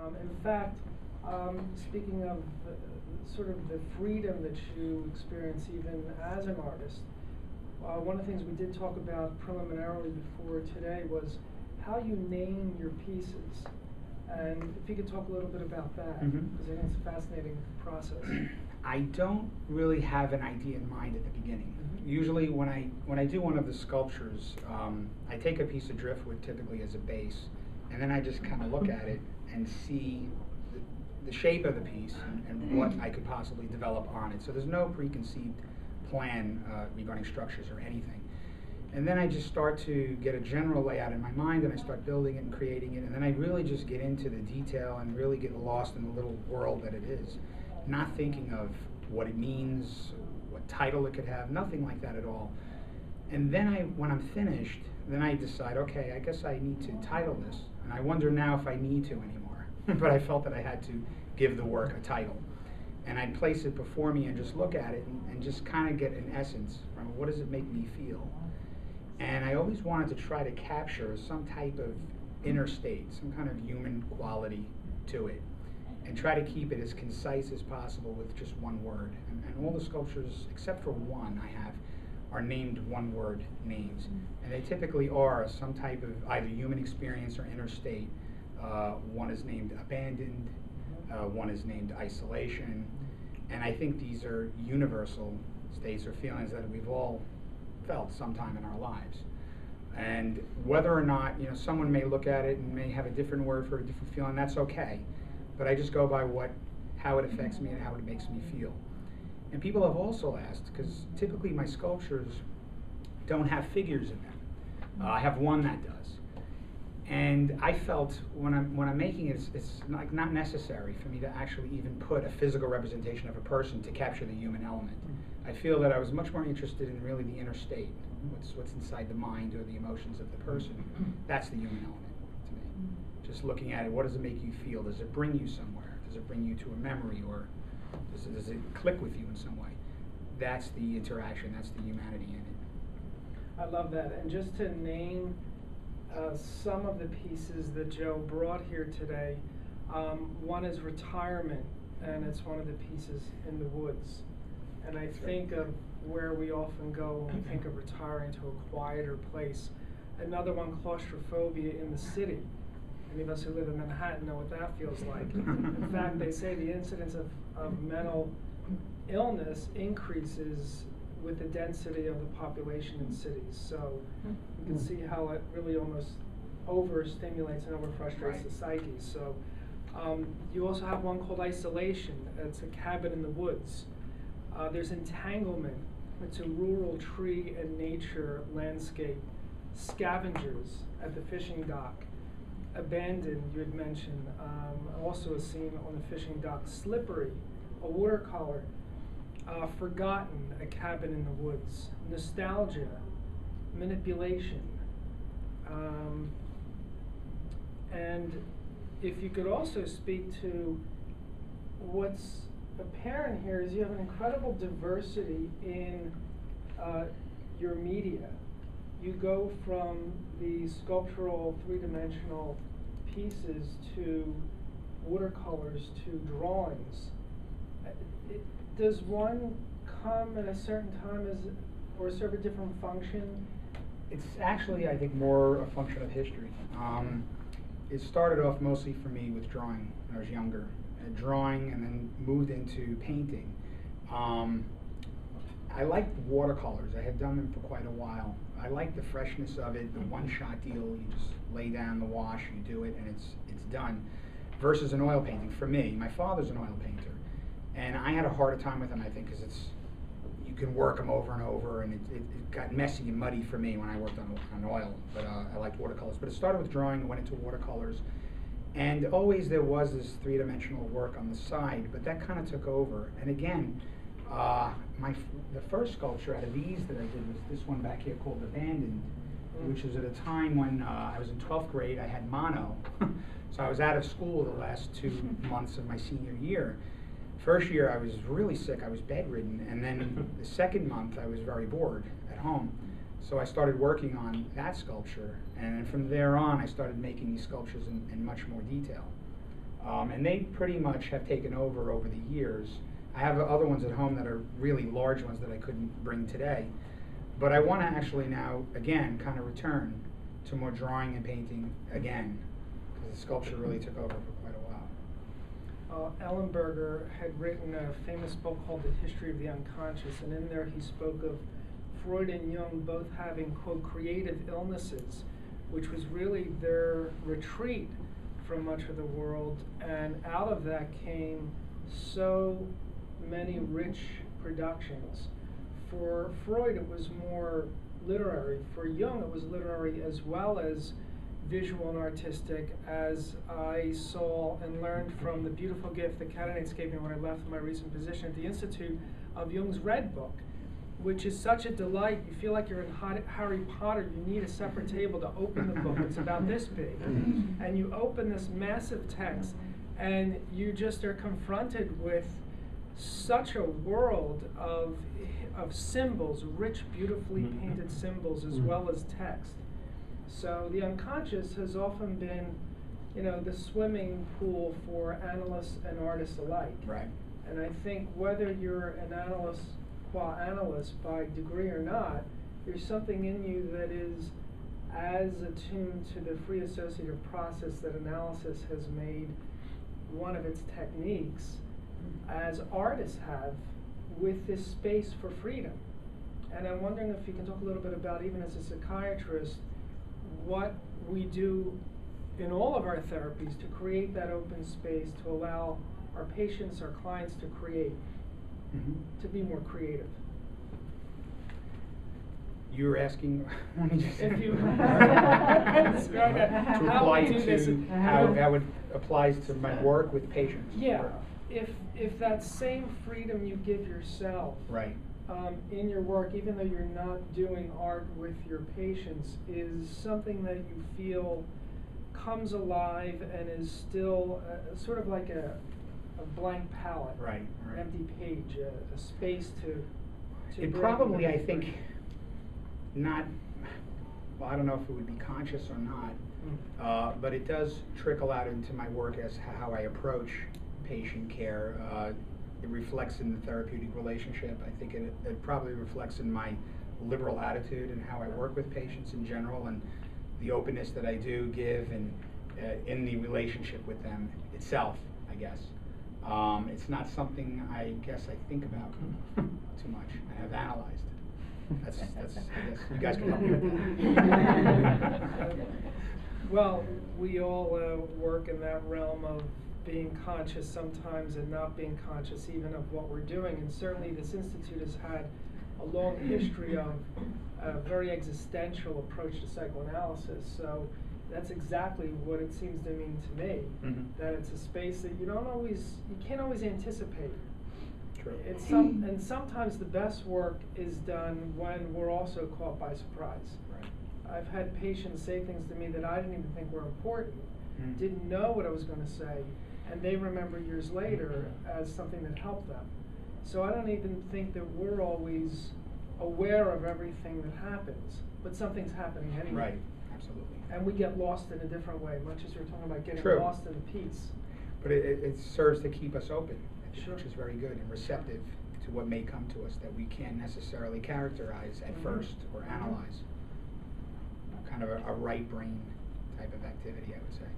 In fact, speaking of sort of the freedom that you experience even as an artist, one of the things we did talk about preliminarily before today was how you name your pieces. And if you could talk a little bit about that, because I think it's a fascinating process. I don't really have an idea in mind at the beginning. Usually when I do one of the sculptures, I take a piece of driftwood typically as a base, and then I just kind of look at it and see the shape of the piece and what I could possibly develop on it. So there's no preconceived plan regarding structures or anything. And then I just start to get a general layout in my mind, and I start building it and creating it, and then I really just get into the detail and really get lost in the little world that it is, not thinking of what it means, what title it could have, nothing like that at all. And then when I'm finished, then I decide, okay, I guess I need to title this, and I wonder now if I need to anymore. But I felt that I had to give the work a title. And I'd place it before me and just look at it and just kind of get an essence from what does it make me feel. And I always wanted to try to capture some type of inner state, some kind of human quality to it, and try to keep it as concise as possible with just one word. And all the sculptures, except for one I have, are named one-word names. And they typically are some type of either human experience or inner state. One is named abandoned, one is named isolation, and I think these are universal states or feelings that we've all felt sometime in our lives. And whether or not, someone may look at it and may have a different word for a different feeling, that's okay. But I just go by how it affects me and how it makes me feel. And people have also asked, because typically my sculptures don't have figures in them. I have one that does. And I felt when I'm making it, it's not necessary for me to actually even put a physical representation of a person to capture the human element. I feel that I was much more interested in really the inner state, what's inside the mind or the emotions of the person. That's the human element to me. Just looking at it, what does it make you feel? Does it bring you somewhere? Does it bring you to a memory, or does it click with you in some way? That's the interaction, that's the humanity in it. I love that. And just to name some of the pieces that Joe brought here today, one is Retirement, and it's one of the pieces in the woods. And I think of where we often go when we think of retiring to a quieter place. Another one, Claustrophobia in the city. Any of us who live in Manhattan know what that feels like. In fact, they say the incidence of mental illness increases with the density of the population in cities. So you can see how it really almost overstimulates and overfrustrates the psyche. So you also have one called Isolation. It's a cabin in the woods. There's Entanglement. It's a rural tree and nature landscape. Scavengers at the fishing dock. Abandoned, you had mentioned. Also a scene on the fishing dock. Slippery, a watercolor. Forgotten, a cabin in the woods. Nostalgia, Manipulation. And if you could also speak to what's apparent here is you have an incredible diversity in your media. You go from the sculptural three-dimensional pieces to watercolors to drawings. Does one come at a certain time or serve a different function? It's actually, I think, more a function of history. It started off mostly for me with drawing when I was younger. Drawing and then moved into painting. I liked watercolors. I had done them for quite a while. I liked the freshness of it, the one-shot deal. You just lay down the wash, you do it, and it's done. Versus an oil painting. For me, my father's an oil painter, and I had a harder time with him, I think, because you can work them over and over, and it got messy and muddy for me when I worked on oil. But I liked watercolors. But it started with drawing and went into watercolors. And always there was this three-dimensional work on the side, but that kind of took over. And again, the first sculpture out of these that I did was this one back here called Abandoned, which was at a time when I was in 12th grade. I had mono, so I was out of school the last 2 months of my senior year. First year I was really sick, I was bedridden, and then the second month I was very bored at home. So I started working on that sculpture, and then from there on I started making these sculptures in much more detail. And they pretty much have taken over the years. I have other ones at home that are really large ones that I couldn't bring today. But I want to actually now, again, kind of return to more drawing and painting again, because the sculpture really took over for quite a while. Ellenberger had written a famous book called The History of the Unconscious, and in there he spoke of Freud and Jung both having, quote, creative illnesses, which was really their retreat from much of the world, and out of that came so many rich productions. For Freud, it was more literary. For Jung, it was literary as well as visual and artistic, as I saw and learned from the beautiful gift the candidates gave me when I left my recent position at the Institute of Jung's Red Book, which is such a delight. You feel like you're in Harry Potter. You need a separate table to open the book. It's about this big. And you open this massive text, and you just are confronted with such a world of symbols, rich, beautifully painted symbols, as well as text. So the unconscious has often been, the swimming pool for analysts and artists alike. Right. And I think whether you're an analyst qua analyst by degree or not, there's something in you that is as attuned to the free associative process that analysis has made one of its techniques as artists have with this space for freedom. And I'm wondering if you can talk a little bit about, even as a psychiatrist, what we do in all of our therapies to create that open space to allow our patients, our clients to create, to be more creative. You were asking, let me just if you to apply to how it applies to my work with patients. Yeah, if that same freedom you give yourself, right, in your work, even though you're not doing art with your patients, is something that you feel comes alive and is still sort of like a blank palette, right. An empty page, a space to it probably, I think, not, well, I don't know if it would be conscious or not, but it does trickle out into my work as how I approach patient care. It reflects in the therapeutic relationship. I think it probably reflects in my liberal attitude and how I work with patients in general, and the openness that I do give, and in the relationship with them itself, I guess. It's not something I guess I think about too much. I have analyzed. That's I guess you guys can help me with that. Well, we all work in that realm of being conscious sometimes and not being conscious even of what we're doing, and certainly this institute has had a long history of a very existential approach to psychoanalysis. So that's exactly what it seems to mean to me, that it's a space that you can't always anticipate. True. And sometimes the best work is done when we're also caught by surprise. Right. I've had patients say things to me that I didn't even think were important, didn't know what I was going to say, and they remember years later as something that helped them. So I don't even think that we're always aware of everything that happens, but something's happening anyway. Right, absolutely. And we get lost in a different way, much as you're talking about getting True. lost in the piece. But it serves to keep us open, Sure. which is very good, and receptive to what may come to us that we can't necessarily characterize at first or analyze. Kind of a right brain type of activity, I would say.